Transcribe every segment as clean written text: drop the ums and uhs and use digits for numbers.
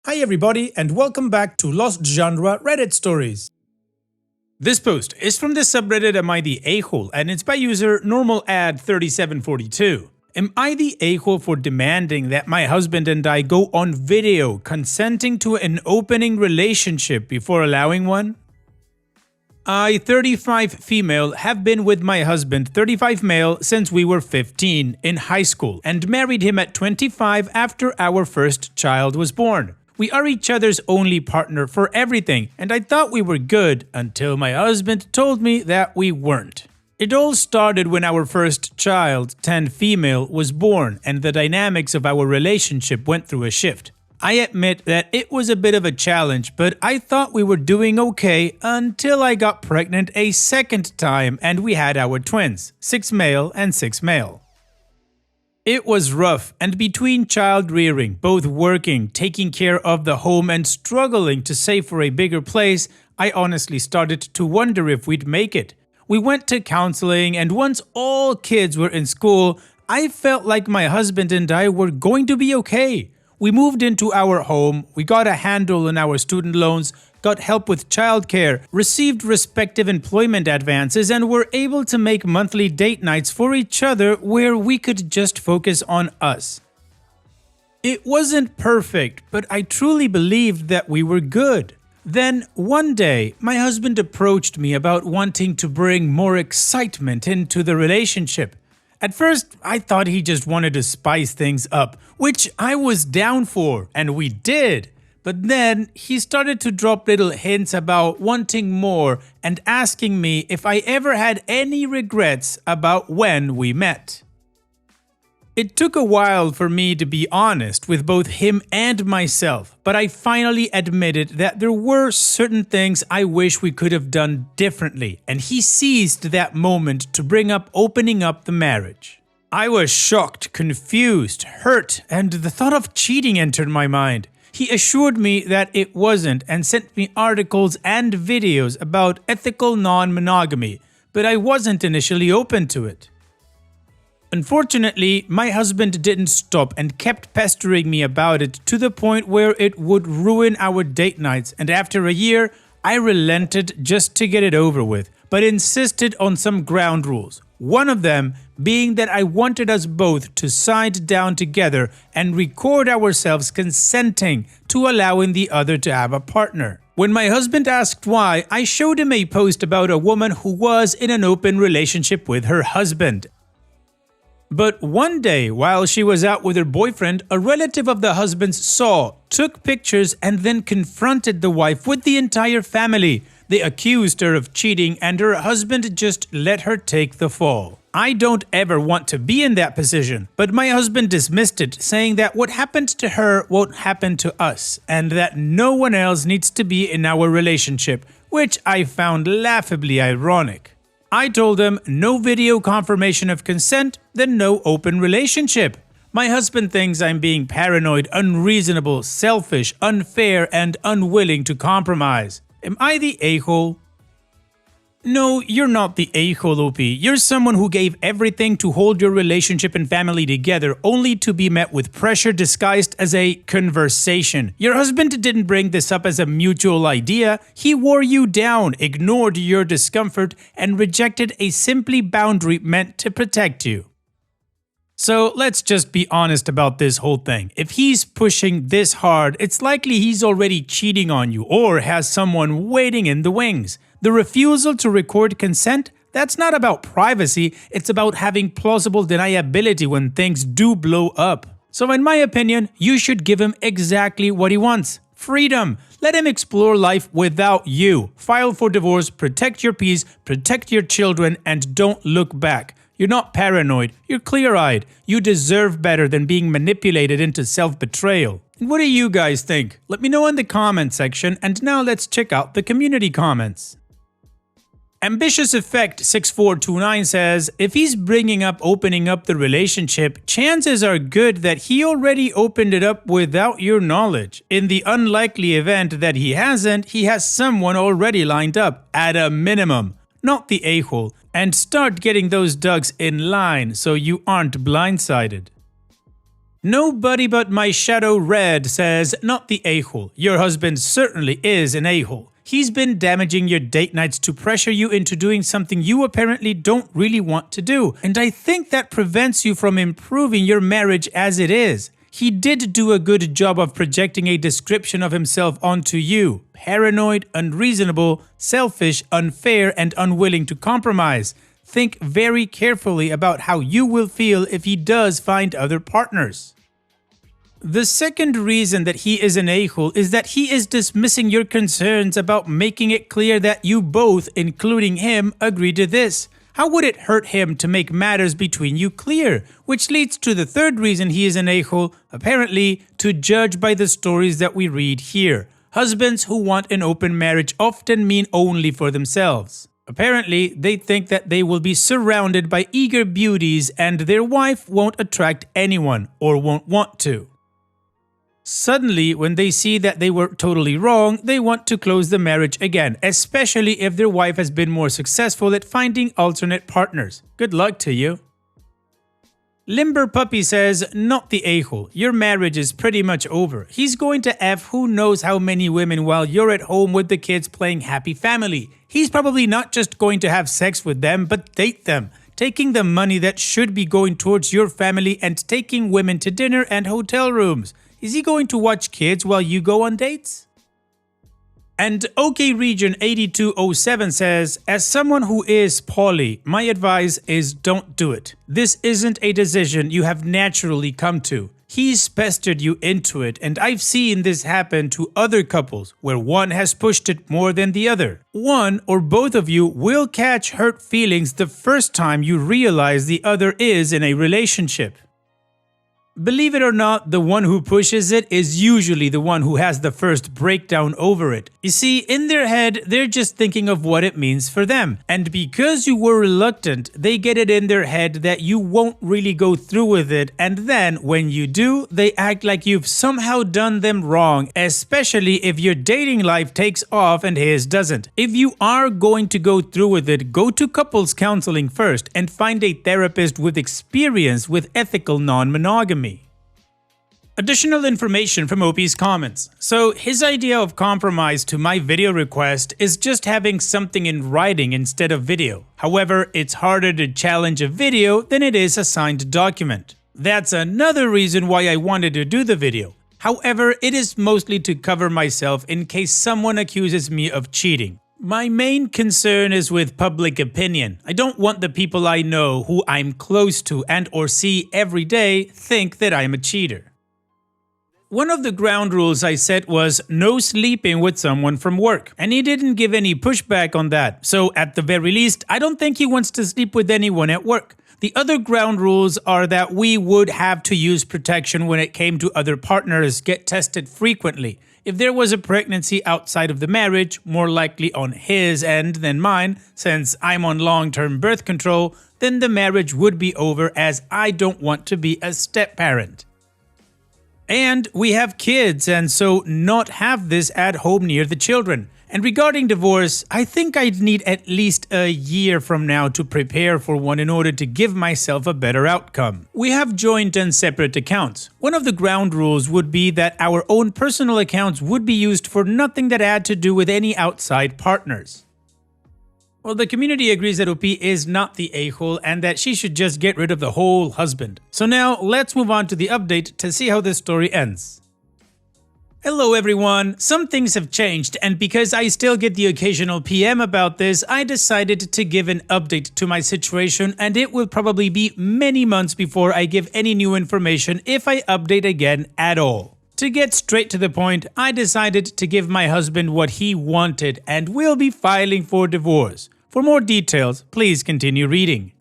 Hi everybody and welcome back to Lost Genre Reddit Stories. This post is from the subreddit Am I the A-hole and it's by user normalad3742. Am I the a-hole for demanding that my husband and I go on video consenting to an opening relationship before allowing one? I, 35 female, have been with my husband, 35 male, since we were 15 in high school and married him at 25 after our first child was born. We are each other's only partner for everything and I thought we were good until my husband told me that we weren't. It all started when our first child, 10 female, was born and the dynamics of our relationship went through a shift. I admit that it was a bit of a challenge, but I thought we were doing okay until I got pregnant a second time and we had our twins, 6 male and 6 male. It was rough, and between child rearing, both working, taking care of the home and struggling to save for a bigger place, I honestly started to wonder if we'd make it. We went to counseling and once all kids were in school, I felt like my husband and I were going to be okay. We moved into our home, we got a handle on our student loans, got help with childcare, received respective employment advances, and were able to make monthly date nights for each other where we could just focus on us. It wasn't perfect, but I truly believed that we were good. Then, one day, my husband approached me about wanting to bring more excitement into the relationship. At first, I thought he just wanted to spice things up, which I was down for, and we did. But then, he started to drop little hints about wanting more and asking me if I ever had any regrets about when we met. It took a while for me to be honest with both him and myself, but I finally admitted that there were certain things I wish we could have done differently, and he seized that moment to bring up opening up the marriage. I was shocked, confused, hurt, and the thought of cheating entered my mind. He assured me that it wasn't and sent me articles and videos about ethical non-monogamy, but I wasn't initially open to it. Unfortunately, my husband didn't stop and kept pestering me about it to the point where it would ruin our date nights, and after a year, I relented just to get it over with, but insisted on some ground rules. One of them being that I wanted us both to sit down together and record ourselves consenting to allowing the other to have a partner. When my husband asked why, I showed him a post about a woman who was in an open relationship with her husband. But one day, while she was out with her boyfriend, a relative of the husband's saw, took pictures and then confronted the wife with the entire family. They accused her of cheating and her husband just let her take the fall. I don't ever want to be in that position, but my husband dismissed it, saying that what happened to her won't happen to us and that no one else needs to be in our relationship, which I found laughably ironic. I told him no video confirmation of consent, then no open relationship. My husband thinks I'm being paranoid, unreasonable, selfish, unfair, and unwilling to compromise. Am I the a-hole? No, you're not the a-hole, OP. You're someone who gave everything to hold your relationship and family together, only to be met with pressure disguised as a conversation. Your husband didn't bring this up as a mutual idea. He wore you down, ignored your discomfort, and rejected a simply boundary meant to protect you. So let's just be honest about this whole thing. If he's pushing this hard, it's likely he's already cheating on you or has someone waiting in the wings. The refusal to record consent, that's not about privacy, it's about having plausible deniability when things do blow up. So in my opinion, you should give him exactly what he wants. Freedom. Let him explore life without you. File for divorce, protect your peace, protect your children, and don't look back. You're not paranoid, you're clear-eyed. You deserve better than being manipulated into self-betrayal. And what do you guys think? Let me know in the comment section, and now let's check out the community comments. Ambitious Effect 6429 says, if he's bringing up opening up the relationship, chances are good that he already opened it up without your knowledge. In the unlikely event that he hasn't, he has someone already lined up, at a minimum. Not the a-hole, and start getting those ducks in line so you aren't blindsided. Nobody but my shadow Red says, not the a-hole. Your husband certainly is an a-hole. He's been damaging your date nights to pressure you into doing something you apparently don't really want to do. And I think that prevents you from improving your marriage as it is. He did do a good job of projecting a description of himself onto you. Paranoid, unreasonable, selfish, unfair, and unwilling to compromise. Think very carefully about how you will feel if he does find other partners. The second reason that he is an a-hole is that he is dismissing your concerns about making it clear that you both, including him, agree to this. How would it hurt him to make matters between you clear? Which leads to the third reason he is an a-hole, apparently, to judge by the stories that we read here. Husbands who want an open marriage often mean only for themselves. Apparently, they think that they will be surrounded by eager beauties and their wife won't attract anyone or won't want to. Suddenly, when they see that they were totally wrong, they want to close the marriage again, especially if their wife has been more successful at finding alternate partners. Good luck to you. Limber Puppy says, not the a-hole. Your marriage is pretty much over. He's going to F who knows how many women while you're at home with the kids playing happy family. He's probably not just going to have sex with them, but date them, taking the money that should be going towards your family and taking women to dinner and hotel rooms. Is he going to watch kids while you go on dates? And OK Region 8207 says, as someone who is poly, my advice is don't do it. This isn't a decision you have naturally come to. He's pestered you into it, and I've seen this happen to other couples where one has pushed it more than the other. One or both of you will catch hurt feelings the first time you realize the other is in a relationship. Believe it or not, the one who pushes it is usually the one who has the first breakdown over it. You see, in their head, they're just thinking of what it means for them. And because you were reluctant, they get it in their head that you won't really go through with it. And then, when you do, they act like you've somehow done them wrong, especially if your dating life takes off and his doesn't. If you are going to go through with it, go to couples counseling first and find a therapist with experience with ethical non-monogamy. Additional information from OP's comments. So his idea of compromise to my video request is just having something in writing instead of video. However, it's harder to challenge a video than it is a signed document. That's another reason why I wanted to do the video. However, it is mostly to cover myself in case someone accuses me of cheating. My main concern is with public opinion. I don't want the people I know who I'm close to and or see every day think that I'm a cheater. One of the ground rules I set was no sleeping with someone from work, and he didn't give any pushback on that, so at the very least, I don't think he wants to sleep with anyone at work. The other ground rules are that we would have to use protection when it came to other partners, get tested frequently. If there was a pregnancy outside of the marriage, more likely on his end than mine, since I'm on long-term birth control, then the marriage would be over as I don't want to be a step-parent. And we have kids, and so not have this at home near the children. And regarding divorce, I think I'd need at least a year from now to prepare for one in order to give myself a better outcome. We have joint and separate accounts. One of the ground rules would be that our own personal accounts would be used for nothing that had to do with any outside partners. Well, the community agrees that OP is not the a-hole and that she should just get rid of the whole husband. So now, let's move on to the update to see how this story ends. Hello everyone! Some things have changed, and because I still get the occasional PM about this, I decided to give an update to my situation, and it will probably be many months before I give any new information if I update again at all. To get straight to the point, I decided to give my husband what he wanted and will be filing for divorce. For more details, please continue reading.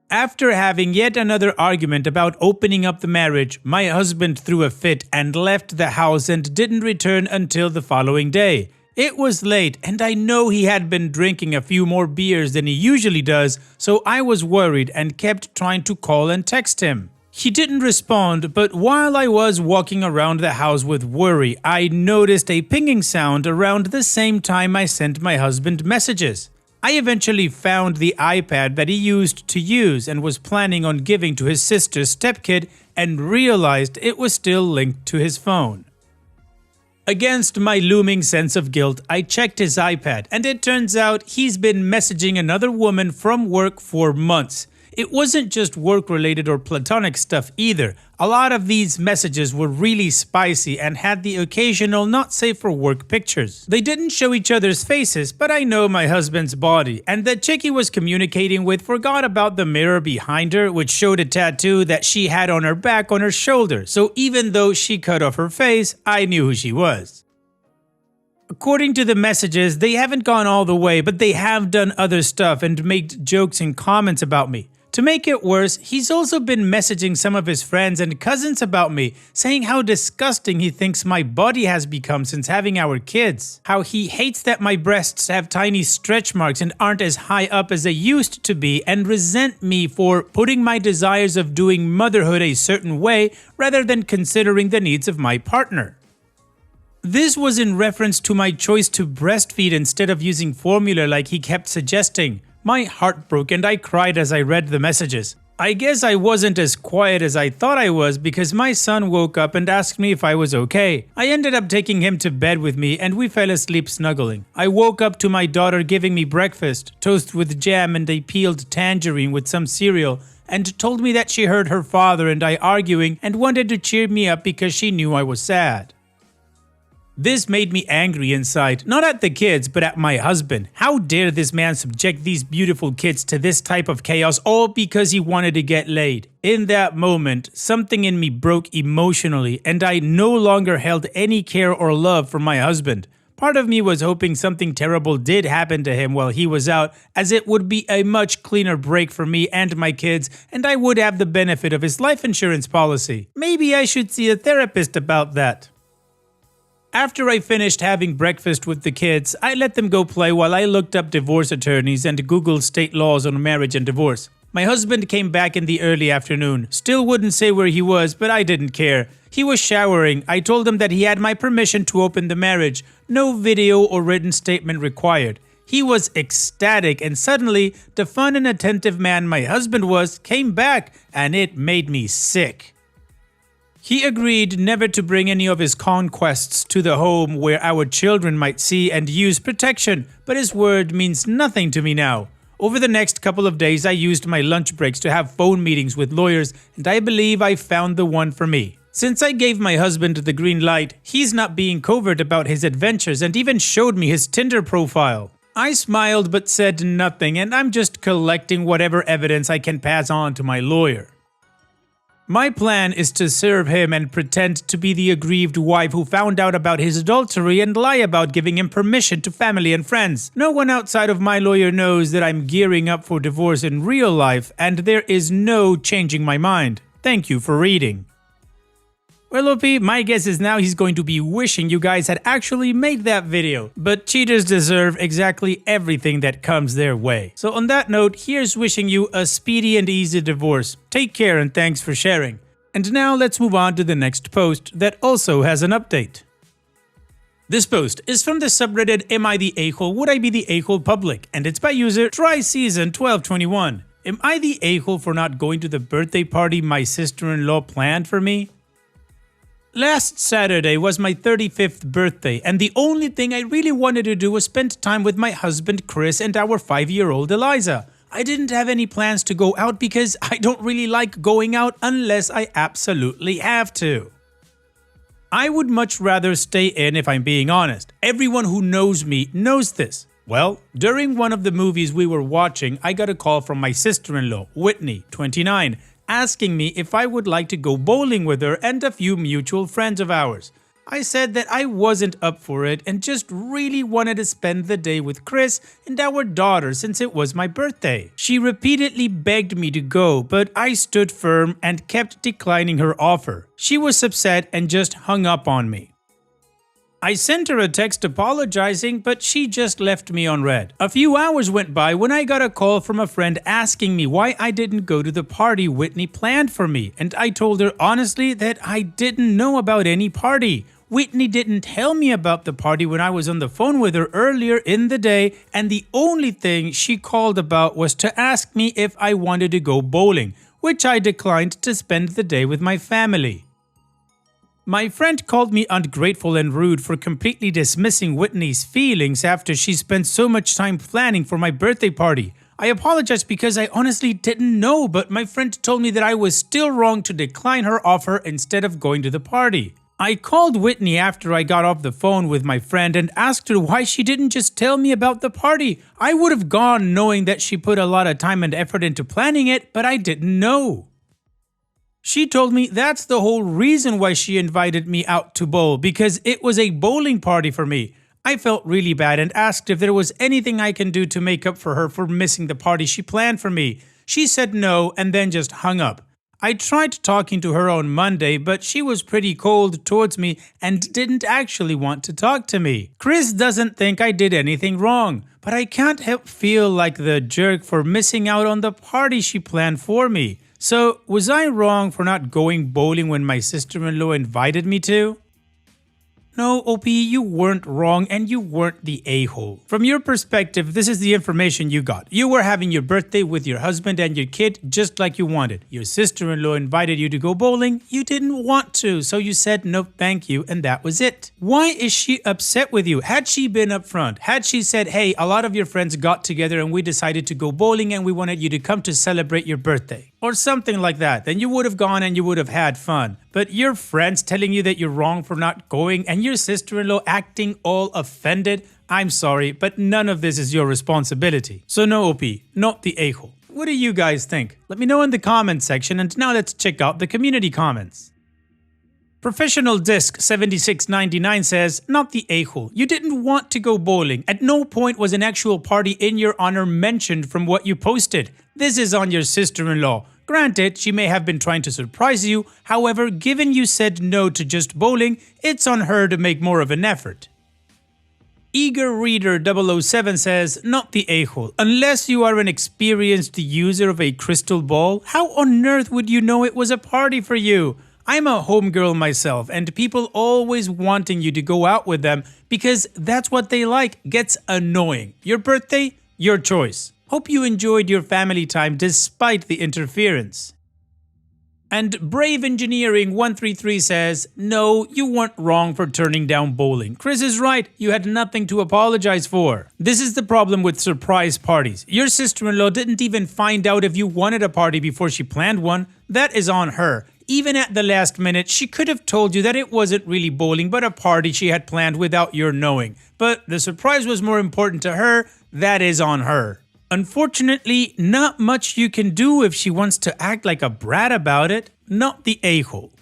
After having yet another argument about opening up the marriage, my husband threw a fit and left the house and didn't return until the following day. It was late and I know he had been drinking a few more beers than he usually does, so I was worried and kept trying to call and text him. He didn't respond, but while I was walking around the house with worry, I noticed a pinging sound around the same time I sent my husband messages. I eventually found the iPad that he used to use and was planning on giving to his sister's stepkid and realized it was still linked to his phone. Against my looming sense of guilt, I checked his iPad and it turns out he's been messaging another woman from work for months. It wasn't just work-related or platonic stuff either. A lot of these messages were really spicy and had the occasional not safe for work pictures. They didn't show each other's faces, but I know my husband's body, and the chick he was communicating with forgot about the mirror behind her, which showed a tattoo that she had on her back on her shoulder, so even though she cut off her face, I knew who she was. According to the messages, they haven't gone all the way, but they have done other stuff and made jokes and comments about me. To make it worse, he's also been messaging some of his friends and cousins about me, saying how disgusting he thinks my body has become since having our kids, how he hates that my breasts have tiny stretch marks and aren't as high up as they used to be, and resent me for putting my desires of doing motherhood a certain way rather than considering the needs of my partner. This was in reference to my choice to breastfeed instead of using formula like he kept suggesting. My heart broke and I cried as I read the messages. I guess I wasn't as quiet as I thought I was because my son woke up and asked me if I was okay. I ended up taking him to bed with me and we fell asleep snuggling. I woke up to my daughter giving me breakfast, toast with jam and a peeled tangerine with some cereal, and told me that she heard her father and I arguing and wanted to cheer me up because she knew I was sad. This made me angry inside, not at the kids, but at my husband. How dare this man subject these beautiful kids to this type of chaos, all because he wanted to get laid. In that moment, something in me broke emotionally, and I no longer held any care or love for my husband. Part of me was hoping something terrible did happen to him while he was out, as it would be a much cleaner break for me and my kids, and I would have the benefit of his life insurance policy. Maybe I should see a therapist about that. After I finished having breakfast with the kids, I let them go play while I looked up divorce attorneys and Googled state laws on marriage and divorce. My husband came back in the early afternoon. Still wouldn't say where he was, but I didn't care. He was showering. I told him that he had my permission to open the marriage. No video or written statement required. He was ecstatic, and suddenly, the fun and attentive man my husband was came back, and it made me sick. He agreed never to bring any of his conquests to the home where our children might see and use protection, but his word means nothing to me now. Over the next couple of days, I used my lunch breaks to have phone meetings with lawyers, and I believe I found the one for me. Since I gave my husband the green light, he's not being covert about his adventures and even showed me his Tinder profile. I smiled but said nothing, and I'm just collecting whatever evidence I can pass on to my lawyer. My plan is to serve him and pretend to be the aggrieved wife who found out about his adultery and lie about giving him permission to family and friends. No one outside of my lawyer knows that I'm gearing up for divorce in real life, and there is no changing my mind. Thank you for reading. Well, OP, my guess is now he's going to be wishing you guys had actually made that video. But cheaters deserve exactly everything that comes their way. So on that note, here's wishing you a speedy and easy divorce. Take care and thanks for sharing. And now let's move on to the next post that also has an update. This post is from the subreddit Am I the A-hole? Would I be the A-hole public? And it's by user TrySeason1221. Am I the a-hole for not going to the birthday party my sister-in-law planned for me? Last Saturday was my 35th birthday, and the only thing I really wanted to do was spend time with my husband Chris and our 5-year-old Eliza. I didn't have any plans to go out because I don't really like going out unless I absolutely have to. I would much rather stay in if I'm being honest. Everyone who knows me knows this. Well, during one of the movies we were watching, I got a call from my sister-in-law, Whitney, 29, asking me if I would like to go bowling with her and a few mutual friends of ours. I said that I wasn't up for it and just really wanted to spend the day with Chris and our daughter since it was my birthday. She repeatedly begged me to go, but I stood firm and kept declining her offer. She was upset and just hung up on me. I sent her a text apologizing, but she just left me on read. A few hours went by when I got a call from a friend asking me why I didn't go to the party Whitney planned for me, and I told her honestly that I didn't know about any party. Whitney didn't tell me about the party when I was on the phone with her earlier in the day, and the only thing she called about was to ask me if I wanted to go bowling, which I declined to spend the day with my family. My friend called me ungrateful and rude for completely dismissing Whitney's feelings after she spent so much time planning for my birthday party. I apologize because I honestly didn't know, but my friend told me that I was still wrong to decline her offer instead of going to the party. I called Whitney after I got off the phone with my friend and asked her why she didn't just tell me about the party. I would have gone knowing that she put a lot of time and effort into planning it, but I didn't know. She told me that's the whole reason why she invited me out to bowl, because it was a bowling party for me. I felt really bad and asked if there was anything I can do to make up for her for missing the party she planned for me. She said no and then just hung up. I tried talking to her on Monday, but she was pretty cold towards me and didn't actually want to talk to me. Chris doesn't think I did anything wrong, but I can't help feel like the jerk for missing out on the party she planned for me. So, was I wrong for not going bowling when my sister-in-law invited me to? No, OP, you weren't wrong and you weren't the a-hole. From your perspective, this is the information you got. You were having your birthday with your husband and your kid just like you wanted. Your sister-in-law invited you to go bowling. You didn't want to, so you said no thank you and that was it. Why is she upset with you? Had she been upfront, had she said, hey, a lot of your friends got together and we decided to go bowling and we wanted you to come to celebrate your birthday, or something like that, then you would have gone and you would have had fun. But your friends telling you that you're wrong for not going and your sister-in-law acting all offended, I'm sorry, but none of this is your responsibility. So no, OP, not the a-hole. What do you guys think? Let me know in the comment section, and now let's check out the community comments. Professional Disc 7699 says, not the a-hole. You didn't want to go bowling. At no point was an actual party in your honor mentioned from what you posted. This is on your sister-in-law. Granted, she may have been trying to surprise you. However, given you said no to just bowling, it's on her to make more of an effort. Eager Reader 007 says, not the a-hole. Unless you are an experienced user of a crystal ball, how on earth would you know it was a party for you? I'm a homegirl myself, and people always wanting you to go out with them because that's what they like gets annoying. Your birthday? Your choice. Hope you enjoyed your family time despite the interference. And Brave Engineering 133 says, no, you weren't wrong for turning down bowling. Chris is right, you had nothing to apologize for. This is the problem with surprise parties. Your sister-in-law didn't even find out if you wanted a party before she planned one. That is on her. Even at the last minute, she could have told you that it wasn't really bowling but a party she had planned without your knowing. But the surprise was more important to her. That is on her. Unfortunately, not much you can do if she wants to act like a brat about it. Not the a-hole.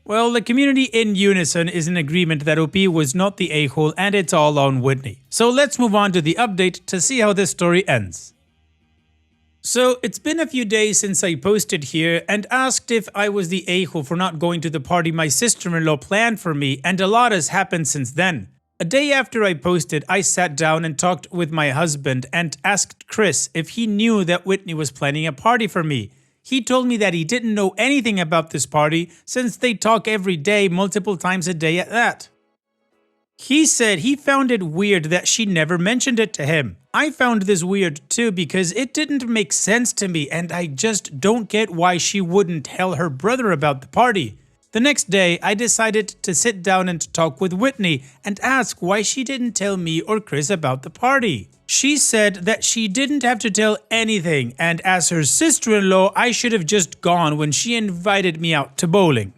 Well, the community in unison is in agreement that OP was not the a-hole and it's all on Whitney. So let's move on to the update to see how this story ends. So it's been a few days since I posted here and asked if I was the a-hole for not going to the party my sister-in-law planned for me, and a lot has happened since then. A day after I posted, I sat down and talked with my husband and asked Chris if he knew that Whitney was planning a party for me. He told me that he didn't know anything about this party since they talk every day, multiple times a day at that. He said he found it weird that she never mentioned it to him. I found this weird too because it didn't make sense to me and I just don't get why she wouldn't tell her brother about the party. The next day, I decided to sit down and talk with Whitney and ask why she didn't tell me or Chris about the party. She said that she didn't have to tell anything, and as her sister-in-law, I should have just gone when she invited me out to bowling.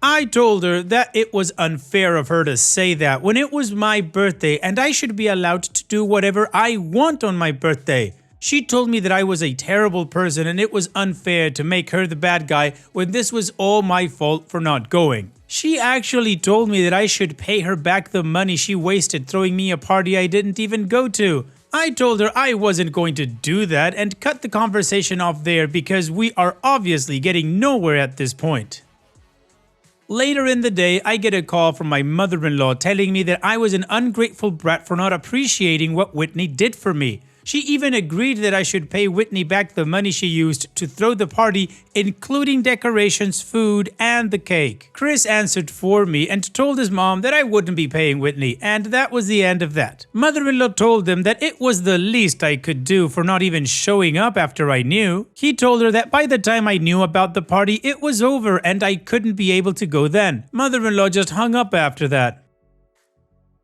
I told her that it was unfair of her to say that when it was my birthday and I should be allowed to do whatever I want on my birthday. She told me that I was a terrible person and it was unfair to make her the bad guy when this was all my fault for not going. She actually told me that I should pay her back the money she wasted throwing me a party I didn't even go to. I told her I wasn't going to do that and cut the conversation off there because we are obviously getting nowhere at this point. Later in the day, I get a call from my mother-in-law telling me that I was an ungrateful brat for not appreciating what Whitney did for me. She even agreed that I should pay Whitney back the money she used to throw the party, including decorations, food, and the cake. Chris answered for me and told his mom that I wouldn't be paying Whitney, and that was the end of that. Mother-in-law told them that it was the least I could do for not even showing up after I knew. He told her that by the time I knew about the party, it was over and I couldn't be able to go then. Mother-in-law just hung up after that.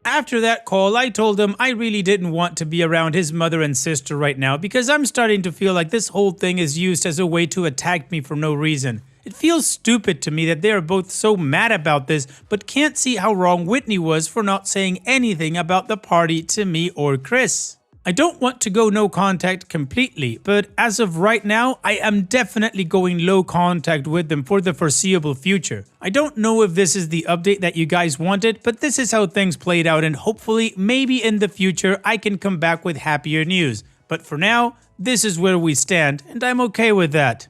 After that call, I told him I really didn't want to be around his mother and sister right now because I'm starting to feel like this whole thing is used as a way to attack me for no reason. It feels stupid to me that they are both so mad about this, but can't see how wrong Whitney was for not saying anything about the party to me or Chris. I don't want to go no contact completely, but as of right now, I am definitely going low contact with them for the foreseeable future. I don't know if this is the update that you guys wanted, but this is how things played out, and hopefully, maybe in the future, I can come back with happier news. But for now, this is where we stand, and I'm okay with that.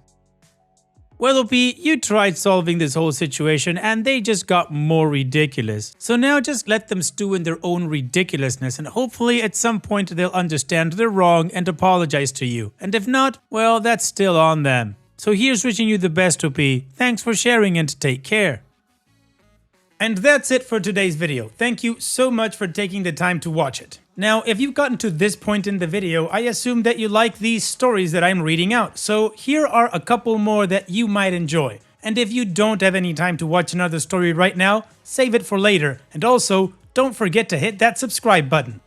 Well, OP, you tried solving this whole situation and they just got more ridiculous. So now just let them stew in their own ridiculousness and hopefully at some point they'll understand they're wrong and apologize to you. And if not, well, that's still on them. So here's wishing you the best, OP. Thanks for sharing and take care. And that's it for today's video. Thank you so much for taking the time to watch it. Now, if you've gotten to this point in the video, I assume that you like these stories that I'm reading out. So here are a couple more that you might enjoy. And if you don't have any time to watch another story right now, save it for later. And also, don't forget to hit that subscribe button.